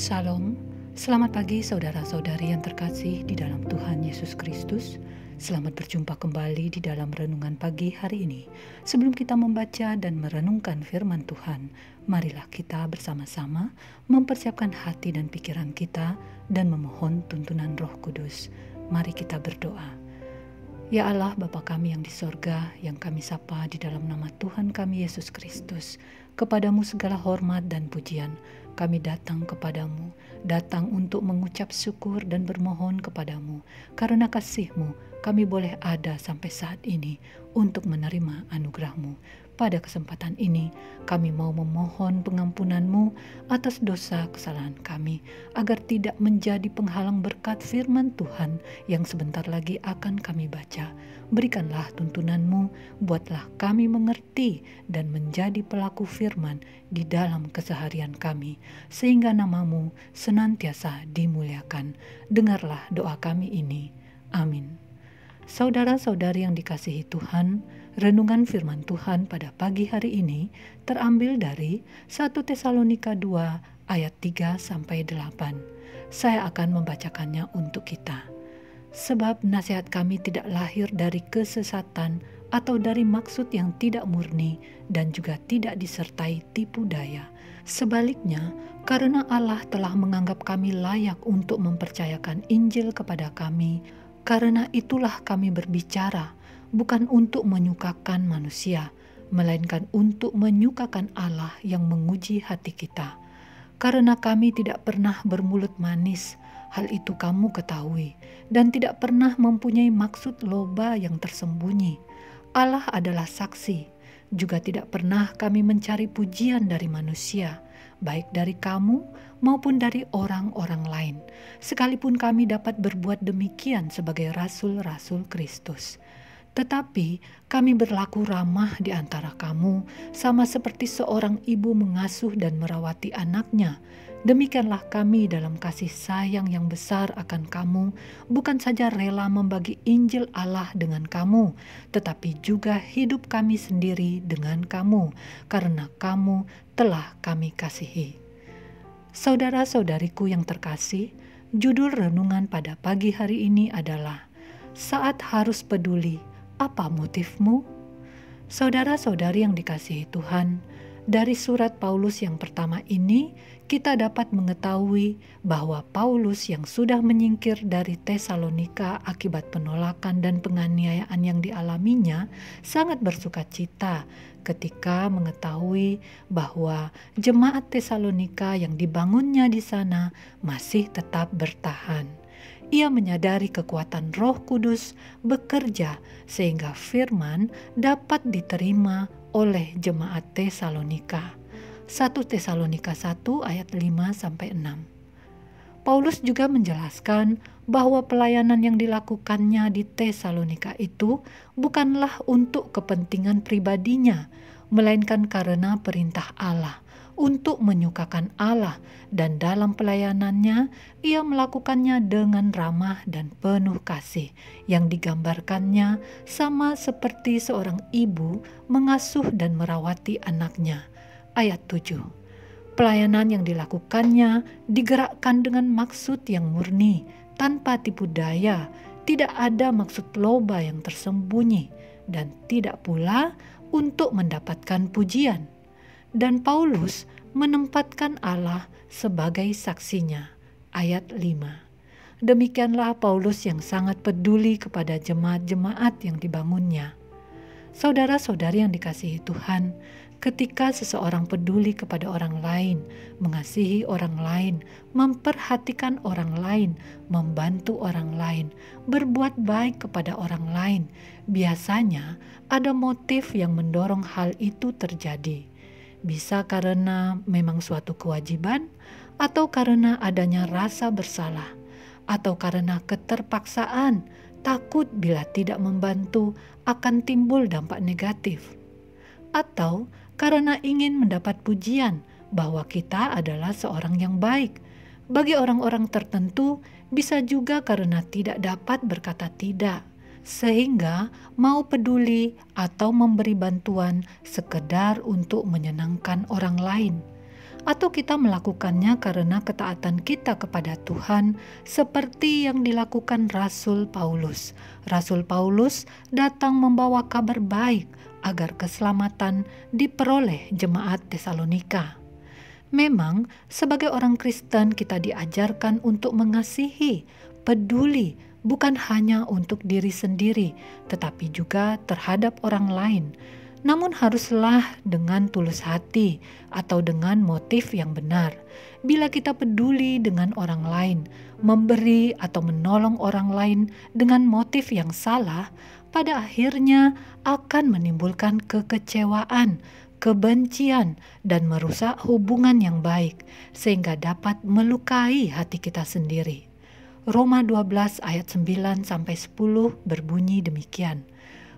Shalom, selamat pagi saudara-saudari yang terkasih di dalam Tuhan Yesus Kristus. Selamat berjumpa kembali di dalam renungan pagi hari ini. Sebelum kita membaca dan merenungkan firman Tuhan, marilah kita bersama-sama mempersiapkan hati dan pikiran kita dan memohon tuntunan Roh Kudus. Mari kita berdoa. Ya Allah, Bapa kami yang di sorga, yang kami sapa di dalam nama Tuhan kami Yesus Kristus, kepadamu segala hormat dan pujian. Kami datang kepadamu, datang untuk mengucap syukur dan bermohon kepadamu. Karena kasih-Mu, kami boleh ada sampai saat ini untuk menerima anugerah-Mu. Pada kesempatan ini, kami mau memohon pengampunan-Mu atas dosa kesalahan kami, agar tidak menjadi penghalang berkat firman Tuhan yang sebentar lagi akan kami baca. Berikanlah tuntunan-Mu, buatlah kami mengerti dan menjadi pelaku firman di dalam keseharian kami, sehingga nama-Mu senantiasa dimuliakan. Dengarlah doa kami ini. Amin. Saudara-saudari yang dikasihi Tuhan, renungan firman Tuhan pada pagi hari ini terambil dari 1 Tesalonika 2 ayat 3-8. Saya akan membacakannya untuk kita. Sebab nasihat kami tidak lahir dari kesesatan atau dari maksud yang tidak murni dan juga tidak disertai tipu daya. Sebaliknya, karena Allah telah menganggap kami layak untuk mempercayakan Injil kepada kami, karena itulah kami berbicara, bukan untuk menyukakan manusia, melainkan untuk menyukakan Allah yang menguji hati kita. Karena kami tidak pernah bermulut manis, hal itu kamu ketahui, dan tidak pernah mempunyai maksud loba yang tersembunyi. Allah adalah saksi, juga tidak pernah kami mencari pujian dari manusia, baik dari kamu maupun dari orang-orang lain, sekalipun kami dapat berbuat demikian sebagai rasul-rasul Kristus. Tetapi kami berlaku ramah di antara kamu, sama seperti seorang ibu mengasuh dan merawati anaknya. Demikianlah kami dalam kasih sayang yang besar akan kamu, bukan saja rela membagi Injil Allah dengan kamu, tetapi juga hidup kami sendiri dengan kamu, karena kamu telah kami kasihi. Saudara-saudariku yang terkasih, judul renungan pada pagi hari ini adalah Saat Harus Peduli, Apa Motifmu? Saudara-saudari yang dikasihi Tuhan, dari surat Paulus yang pertama ini, kita dapat mengetahui bahwa Paulus yang sudah menyingkir dari Tesalonika akibat penolakan dan penganiayaan yang dialaminya, sangat bersuka cita ketika mengetahui bahwa jemaat Tesalonika yang dibangunnya di sana masih tetap bertahan. Ia menyadari kekuatan Roh Kudus bekerja sehingga firman dapat diterima oleh jemaat Tesalonika. 1 Tesalonika 1 ayat 5-6. Paulus juga menjelaskan bahwa pelayanan yang dilakukannya di Tesalonika itu bukanlah untuk kepentingan pribadinya, melainkan karena perintah Allah untuk menyukakan Allah, dan dalam pelayanannya ia melakukannya dengan ramah dan penuh kasih yang digambarkannya sama seperti seorang ibu mengasuh dan merawati anaknya. Ayat 7. Pelayanan yang dilakukannya digerakkan dengan maksud yang murni, tanpa tipu daya, tidak ada maksud loba yang tersembunyi, dan tidak pula untuk mendapatkan pujian. Dan Paulus menempatkan Allah sebagai saksinya. Ayat 5. Demikianlah Paulus yang sangat peduli kepada jemaat-jemaat yang dibangunnya. Saudara-saudari yang dikasihi Tuhan, ketika seseorang peduli kepada orang lain, mengasihi orang lain, memperhatikan orang lain, membantu orang lain, berbuat baik kepada orang lain, biasanya ada motif yang mendorong hal itu terjadi. Bisa karena memang suatu kewajiban, atau karena adanya rasa bersalah, atau karena keterpaksaan, takut bila tidak membantu akan timbul dampak negatif, atau karena ingin mendapat pujian bahwa kita adalah seorang yang baik. Bagi orang-orang tertentu bisa juga karena tidak dapat berkata tidak, sehingga mau peduli atau memberi bantuan sekedar untuk menyenangkan orang lain. atau kita melakukannya karena ketaatan kita kepada Tuhan, seperti yang dilakukan Rasul Paulus. Rasul Paulus datang membawa kabar baik agar keselamatan diperoleh jemaat Tesalonika. Memang, sebagai orang Kristen kita diajarkan untuk mengasihi, peduli, bukan hanya untuk diri sendiri, tetapi juga terhadap orang lain. Namun haruslah dengan tulus hati atau dengan motif yang benar. Bila kita peduli dengan orang lain, memberi atau menolong orang lain dengan motif yang salah, pada akhirnya akan menimbulkan kekecewaan, kebencian, dan merusak hubungan yang baik, sehingga dapat melukai hati kita sendiri. Roma 12 ayat 9-10 berbunyi demikian.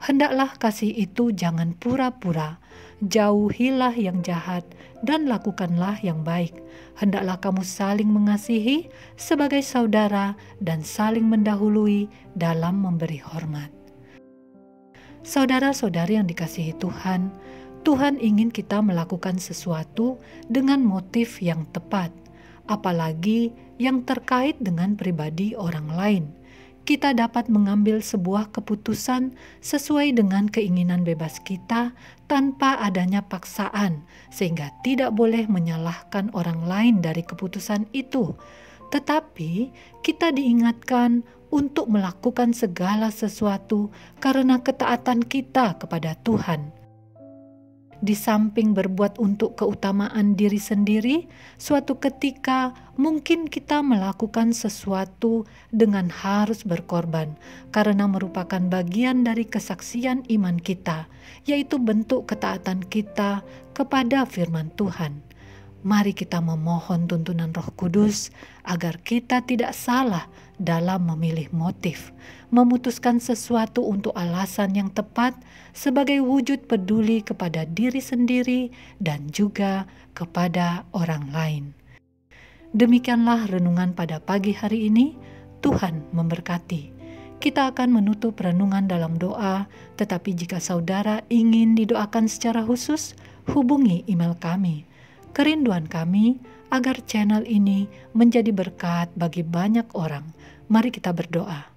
Hendaklah kasih itu jangan pura-pura, jauhilah yang jahat dan lakukanlah yang baik. Hendaklah kamu saling mengasihi sebagai saudara dan saling mendahului dalam memberi hormat. Saudara-saudari yang dikasihi Tuhan, Tuhan ingin kita melakukan sesuatu dengan motif yang tepat, apalagi yang terkait dengan pribadi orang lain. Kita dapat mengambil sebuah keputusan sesuai dengan keinginan bebas kita tanpa adanya paksaan, sehingga tidak boleh menyalahkan orang lain dari keputusan itu. Tetapi kita diingatkan untuk melakukan segala sesuatu karena ketaatan kita kepada Tuhan. Di samping berbuat untuk keutamaan diri sendiri, suatu ketika mungkin kita melakukan sesuatu dengan harus berkorban, karena merupakan bagian dari kesaksian iman kita, yaitu bentuk ketaatan kita kepada firman Tuhan. Mari kita memohon tuntunan Roh Kudus agar kita tidak salah dalam memilih motif, memutuskan sesuatu untuk alasan yang tepat sebagai wujud peduli kepada diri sendiri dan juga kepada orang lain. Demikianlah renungan pada pagi hari ini. Tuhan memberkati. Kita akan menutup renungan dalam doa, tetapi jika saudara ingin didoakan secara khusus, hubungi email kami. Kerinduan kami agar channel ini menjadi berkat bagi banyak orang. Mari kita berdoa.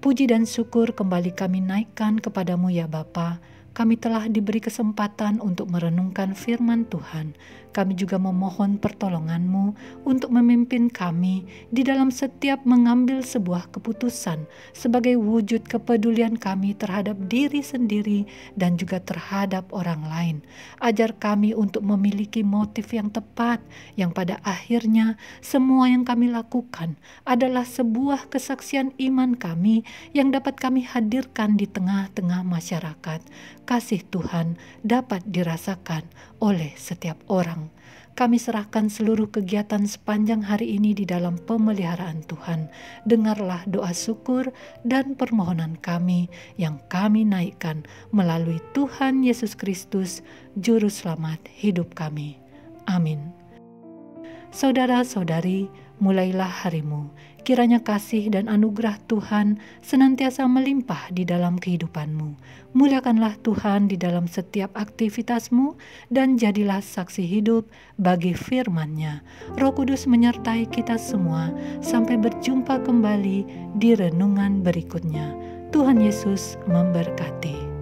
Puji dan syukur kembali kami naikkan kepadamu ya Bapa. Kami telah diberi kesempatan untuk merenungkan firman Tuhan. Kami juga memohon pertolongan-Mu untuk memimpin kami di dalam setiap mengambil sebuah keputusan sebagai wujud kepedulian kami terhadap diri sendiri dan juga terhadap orang lain. Ajar kami untuk memiliki motif yang tepat, yang pada akhirnya semua yang kami lakukan adalah sebuah kesaksian iman kami yang dapat kami hadirkan di tengah-tengah masyarakat. Kasih Tuhan dapat dirasakan oleh setiap orang. Kami serahkan seluruh kegiatan sepanjang hari ini di dalam pemeliharaan Tuhan. Dengarlah doa syukur dan permohonan kami yang kami naikkan melalui Tuhan Yesus Kristus, Juru Selamat hidup kami. Amin. Saudara-saudari, mulailah harimu. Kiranya kasih dan anugerah Tuhan senantiasa melimpah di dalam kehidupanmu. Muliakanlah Tuhan di dalam setiap aktivitasmu dan jadilah saksi hidup bagi firman-Nya. Roh Kudus menyertai kita semua sampai berjumpa kembali di renungan berikutnya. Tuhan Yesus memberkati.